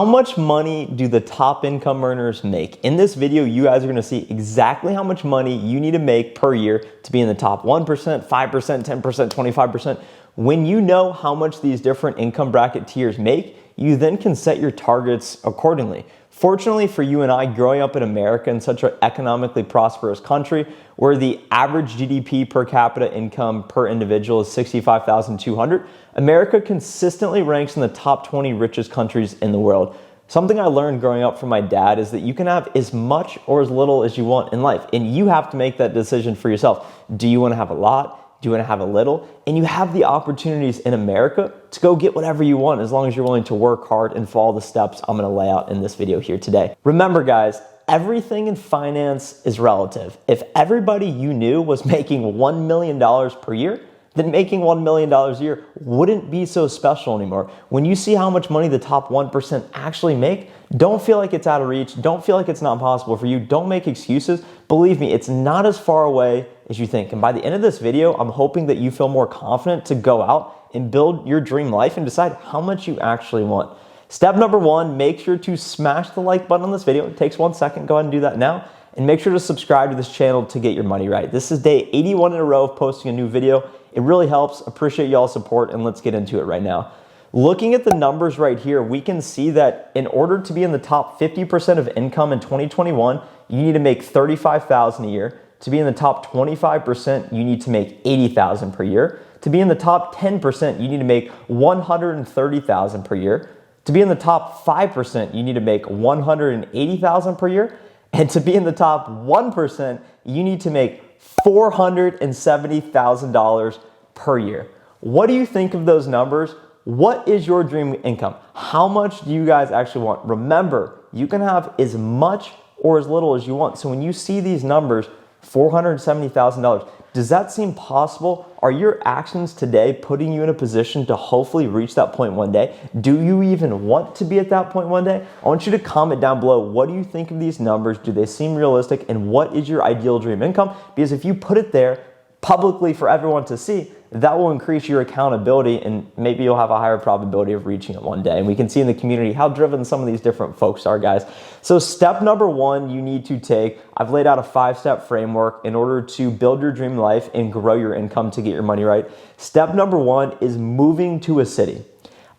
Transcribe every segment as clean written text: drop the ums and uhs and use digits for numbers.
How much money do the top income earners make? In this video, you guys are gonna see exactly how much money you need to make per year to be in the top 1%, 5%, 10%, 25%. When you know how much these different income bracket tiers make, you then can set your targets accordingly. Fortunately for you and I, growing up in America, in such an economically prosperous country, where the average GDP per capita income per individual is $65,200, America consistently ranks in the top 20 richest countries in the world. Something I learned growing up from my dad is that you can have as much or as little as you want in life, and you have to make that decision for yourself. Do you want to have a lot? Do you want to have a little? And you have the opportunities in America to go get whatever you want as long as you're willing to work hard and follow the steps I'm going to lay out in this video here today. Remember, guys, everything in finance is relative. If everybody you knew was making $1 million per year, then making $1 million a year wouldn't be so special anymore. When you see how much money the top 1% actually make, don't feel like it's out of reach. Don't feel like it's not possible for you. Don't make excuses. Believe me, it's not as far away as you think. And by the end of this video, I'm hoping that you feel more confident to go out and build your dream life and decide how much you actually want. Step number one, make sure to smash the like button on this video. It takes 1 second. Go ahead and do that now. And make sure to subscribe to this channel to get your money right. This is day 81 in a row of posting a new video. It really helps. Appreciate y'all's support, and let's get into it right now. Looking at the numbers right here, we can see that in order to be in the top 50% of income in 2021, you need to make $35,000 a year. To be in the top 25%, you need to make $80,000 per year. To be in the top 10%, you need to make $130,000 per year. To be in the top 5%, you need to make $180,000 per year. And to be in the top 1%, you need to make $470,000 per year. What do you think of those numbers? What is your dream income? How much do you guys actually want? Remember, you can have as much or as little as you want. So when you see these numbers, $470,000, does that seem possible? Are your actions today putting you in a position to hopefully reach that point one day? Do you even want to be at that point one day? I want you to comment down below. What do you think of these numbers? Do they seem realistic? And what is your ideal dream income? Because if you put it there publicly for everyone to see, that will increase your accountability, and maybe you'll have a higher probability of reaching it one day. And we can see in the community how driven some of these different folks are, guys. So step number one you need to take, I've laid out a 5-step framework in order to build your dream life and grow your income to get your money right. Step number one is moving to a city.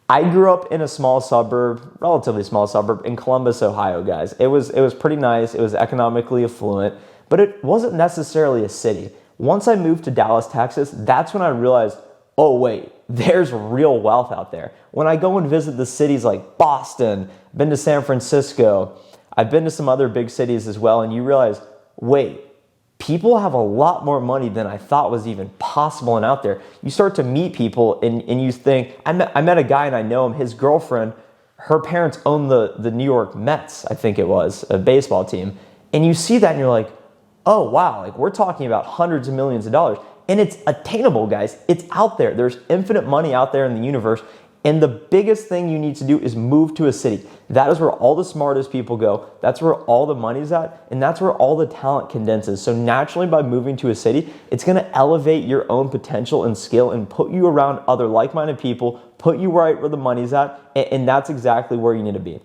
I grew up in a small suburb, relatively small suburb in Columbus, Ohio, guys. It was pretty nice. It was economically affluent, but it wasn't necessarily a city. Once I moved to Dallas, Texas, that's when I realized, oh wait, there's real wealth out there. When I go and visit the cities like Boston, been to San Francisco, I've been to some other big cities as well, and you realize, wait, people have a lot more money than I thought was even possible and out there. You start to meet people and you think, I met a guy and I know him, his girlfriend, her parents own the New York Mets, I think it was, a baseball team. And you see that and you're like, oh wow, like we're talking about hundreds of millions of dollars. And it's attainable, guys. It's out there. There's infinite money out there in the universe. And the biggest thing you need to do is move to a city. That is where all the smartest people go. That's where all the money's at. And that's where all the talent condenses. So naturally, by moving to a city, it's going to elevate your own potential and skill and put you around other like-minded people, put you right where the money's at. And that's exactly where you need to be.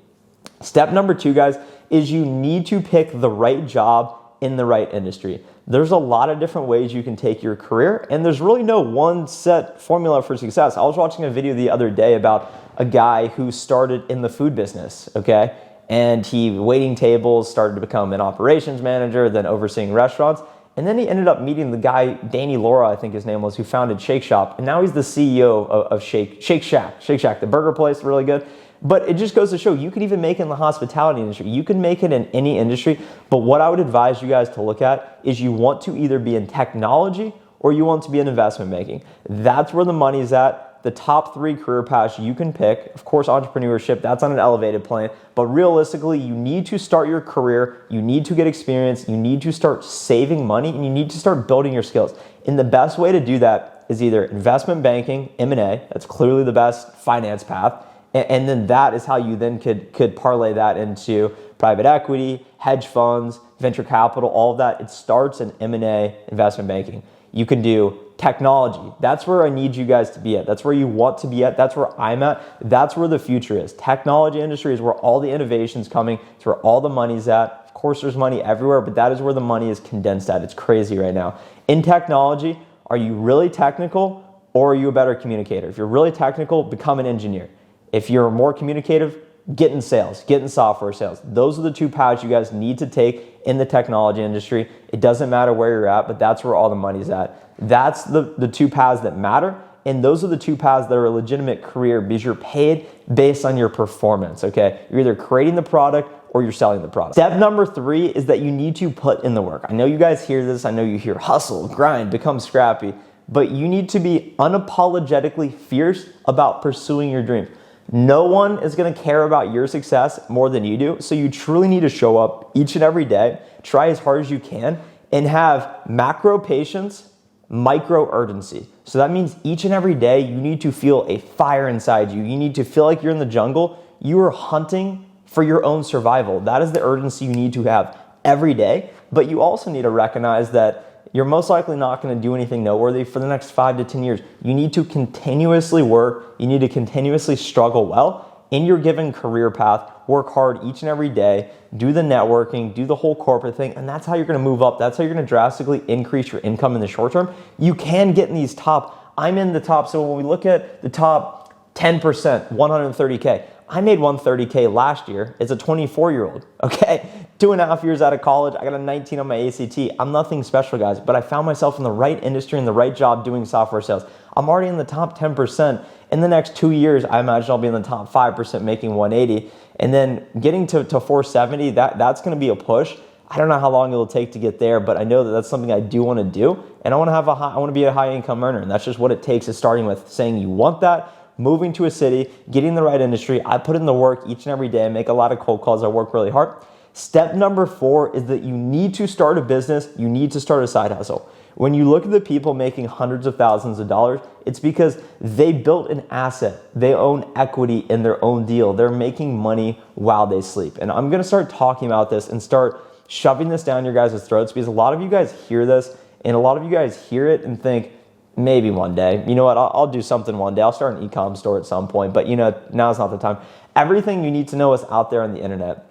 Step number two, guys, is you need to pick the right job in the right industry. There's a lot of different ways you can take your career, and there's really no one set formula for success. I was watching a video the other day about a guy who started in the food business, okay? And he waiting tables, started to become an operations manager, then overseeing restaurants. And then he ended up meeting the guy, Danny Laura, I think his name was, who founded Shake Shop. And now he's the CEO of Shake Shack, the burger place, really good. But it just goes to show you could even make it in the hospitality industry. You can make it in any industry. But what I would advise you guys to look at is you want to either be in technology or you want to be in investment banking. That's where the money's at. The top 3 career paths you can pick. Of course, entrepreneurship, that's on an elevated plane. But realistically, you need to start your career. You need to get experience. You need to start saving money, and you need to start building your skills. And the best way to do that is either investment banking, M&A. That's clearly the best finance path. And then that is how you then could parlay that into private equity, hedge funds, venture capital, all of that. It starts in M&A, investment banking. You can do technology. That's where I need you guys to be at. That's where you want to be at. That's where I'm at. That's where the future is. Technology industry is where all the innovation's coming. It's where all the money's at. Of course, there's money everywhere, but that is where the money is condensed at. It's crazy right now. In technology, are you really technical or are you a better communicator? If you're really technical, become an engineer. If you're more communicative, get in sales, get in software sales. Those are the two paths you guys need to take in the technology industry. It doesn't matter where you're at, but that's where all the money's at. That's the two paths that matter. And those are the two paths that are a legitimate career because you're paid based on your performance, okay? You're either creating the product or you're selling the product. Step number 3 is that you need to put in the work. I know you guys hear this. I know you hear hustle, grind, become scrappy, but you need to be unapologetically fierce about pursuing your dream. No one is gonna care about your success more than you do, so you truly need to show up each and every day, try as hard as you can, and have macro patience, micro urgency. So that means each and every day you need to feel a fire inside you. You need to feel like you're in the jungle. You are hunting for your own survival. That is the urgency you need to have every day, but you also need to recognize that you're most likely not going to do anything noteworthy for the next 5 to 10 years. You need to continuously work. You need to continuously struggle well in your given career path. Work hard each and every day. Do the networking, do the whole corporate thing, and that's how you're going to move up. That's how you're going to drastically increase your income in the short term. You can get in these top. I'm in the top. So when we look at the top 10%, 130K, I made 130K last year as a 24-year-old, okay? 2.5 years out of college, I got a 19 on my ACT. I'm nothing special, guys, but I found myself in the right industry, in the right job doing software sales. I'm already in the top 10%. In the next 2 years, I imagine I'll be in the top 5% making 180. And then getting to 470, that's gonna be a push. I don't know how long it'll take to get there, but I know that that's something I do wanna do. And I wanna be a high income earner. And that's just what it takes, is starting with saying you want that, moving to a city, getting the right industry. I put in the work each and every day. I make a lot of cold calls. I work really hard. Step number 4 is that you need to start a business. You need to start a side hustle. When you look at the people making hundreds of thousands of dollars, it's because they built an asset. They own equity in their own deal. They're making money while they sleep. And I'm gonna start talking about this and start shoving this down your guys' throats, because a lot of you guys hear this and a lot of you guys hear it and think, maybe one day, you know what, I'll do something one day. I'll start an e-com store at some point, but you know, now's not the time. Everything you need to know is out there on the internet.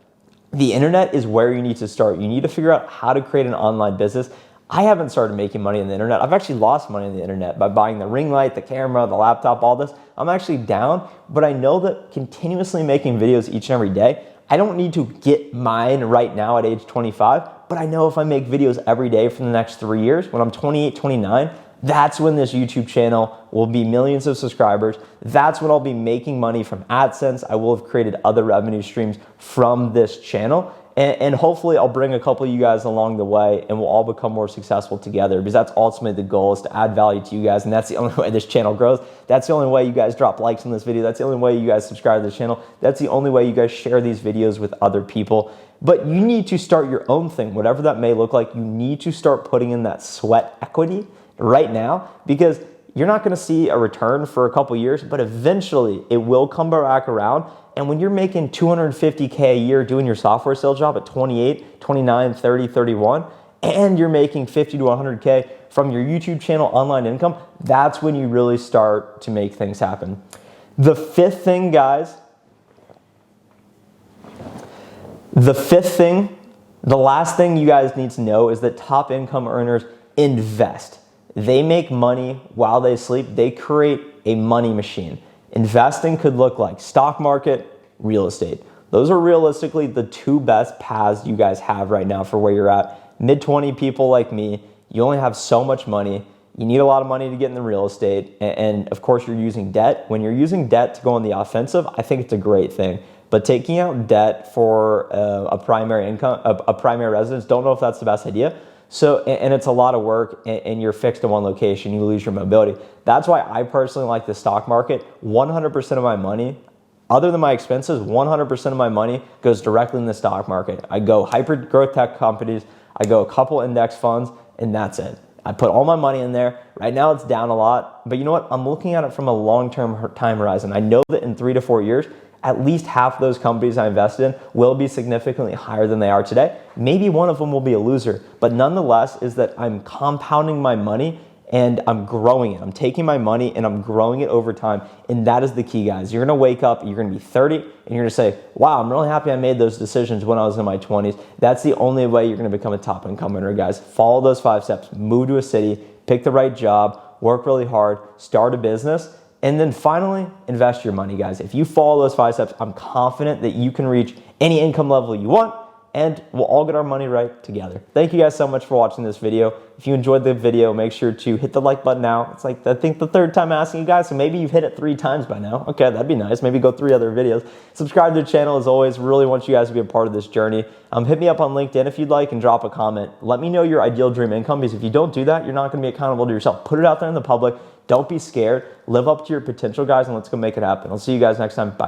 The internet is where you need to start. You need to figure out how to create an online business. I haven't started making money on the internet. I've actually lost money on the internet by buying the ring light, the camera, the laptop, all this. I'm actually down, but I know that continuously making videos each and every day, I don't need to get mine right now at age 25, but I know if I make videos every day for the next 3 years, when I'm 28, 29, that's when this YouTube channel will be millions of subscribers. That's when I'll be making money from AdSense. I will have created other revenue streams from this channel. And hopefully I'll bring a couple of you guys along the way and we'll all become more successful together, because that's ultimately the goal, is to add value to you guys. And that's the only way this channel grows. That's the only way you guys drop likes on this video. That's the only way you guys subscribe to this channel. That's the only way you guys share these videos with other people. But you need to start your own thing, whatever that may look like. You need to start putting in that sweat equity right now, because you're not going to see a return for a couple years, but eventually it will come back around. And when you're making $250K a year doing your software sales job at 28, 29, 30, 31, and you're making 50 to 100K from your YouTube channel online income, that's when you really start to make things happen. The fifth thing, guys, the last thing you guys need to know is that top income earners invest. They make money while they sleep. They create a money machine. Investing could look like stock market, real estate. Those are realistically the two best paths you guys have right now for where you're at. Mid-20 people like me, you only have so much money. You need a lot of money to get in the real estate. And of course, you're using debt. When you're using debt to go on the offensive, I think it's a great thing. But taking out debt for a primary income, a primary residence, don't know if that's the best idea. So, and it's a lot of work, and you're fixed in one location, you lose your mobility. That's why I personally like the stock market. 100% of my money, other than my expenses, 100% of my money goes directly in the stock market. I go hyper growth tech companies, I go a couple index funds, and that's it. I put all my money in there. Right now it's down a lot, but you know what? I'm looking at it from a long-term time horizon. I know that in 3 to 4 years, at least half of those companies I invested in will be significantly higher than they are today. Maybe one of them will be a loser, but nonetheless is that I'm compounding my money and I'm growing it. I'm taking my money and I'm growing it over time. And that is the key, guys. You're gonna wake up, you're gonna be 30, and you're gonna say, wow, I'm really happy I made those decisions when I was in my 20s. That's the only way you're gonna become a top income earner, guys. Follow those 5 steps. Move to a city, pick the right job, work really hard, start a business, and then finally, invest your money, guys. If you follow those 5 steps, I'm confident that you can reach any income level you want, and we'll all get our money right together. Thank you guys so much for watching this video. If you enjoyed the video, make sure to hit the like button now. It's like, I think the 3rd time asking you guys, so maybe you've hit it 3 times by now. Okay, that'd be nice. Maybe go 3 other videos. Subscribe to the channel as always. Really want you guys to be a part of this journey. Hit me up on LinkedIn if you'd like and drop a comment. Let me know your ideal dream income, because if you don't do that, you're not gonna be accountable to yourself. Put it out there in the public. Don't be scared. Live up to your potential, guys, and let's go make it happen. I'll see you guys next time. Bye.